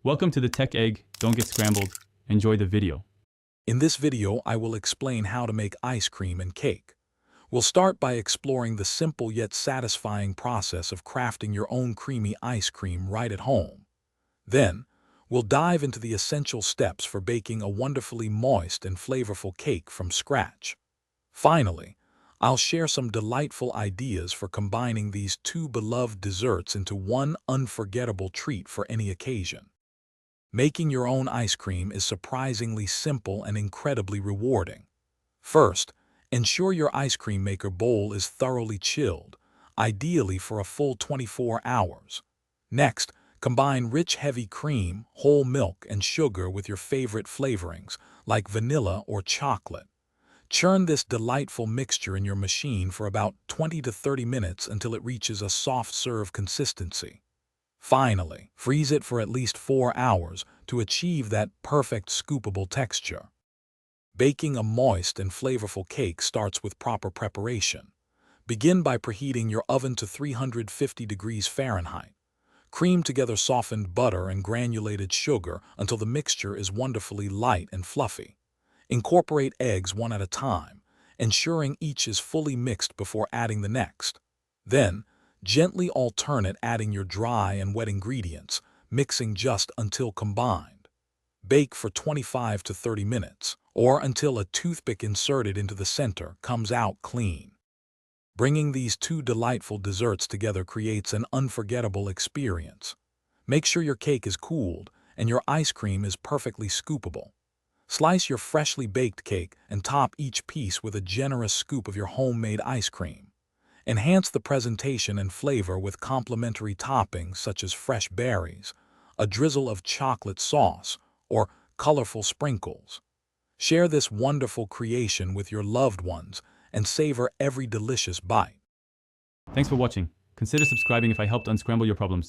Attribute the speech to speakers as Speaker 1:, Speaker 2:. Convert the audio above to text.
Speaker 1: Welcome to the Tech Egg. Don't get scrambled. Enjoy the video.
Speaker 2: In this video, I will explain how to make ice cream and cake. We'll start by exploring the simple yet satisfying process of crafting your own creamy ice cream right at home. Then, we'll dive into the essential steps for baking a wonderfully moist and flavorful cake from scratch. Finally, I'll share some delightful ideas for combining these two beloved desserts into one unforgettable treat for any occasion. Making your own ice cream is surprisingly simple and incredibly rewarding. First, ensure your ice cream maker bowl is thoroughly chilled, ideally for a full 24 hours. Next, combine rich heavy cream, whole milk, and sugar with your favorite flavorings, like vanilla or chocolate. Churn this delightful mixture in your machine for about 20 to 30 minutes until it reaches a soft serve consistency. Finally, freeze it for at least 4 hours to achieve that perfect scoopable texture. Baking a moist and flavorful cake starts with proper preparation. Begin by preheating your oven to 350 degrees Fahrenheit. Cream together softened butter and granulated sugar until the mixture is wonderfully light and fluffy. Incorporate eggs one at a time, ensuring each is fully mixed before adding the next. Then, gently alternate adding your dry and wet ingredients, mixing just until combined. Bake for 25 to 30 minutes, or until a toothpick inserted into the center comes out clean. Bringing these two delightful desserts together creates an unforgettable experience. Make sure your cake is cooled and your ice cream is perfectly scoopable. Slice your freshly baked cake and top each piece with a generous scoop of your homemade ice cream. Enhance the presentation and flavor with complimentary toppings such as fresh berries, a drizzle of chocolate sauce, or colorful sprinkles. Share this wonderful creation with your loved ones and savor every delicious bite.
Speaker 1: Thanks for watching. Consider subscribing if I helped unscramble your problems.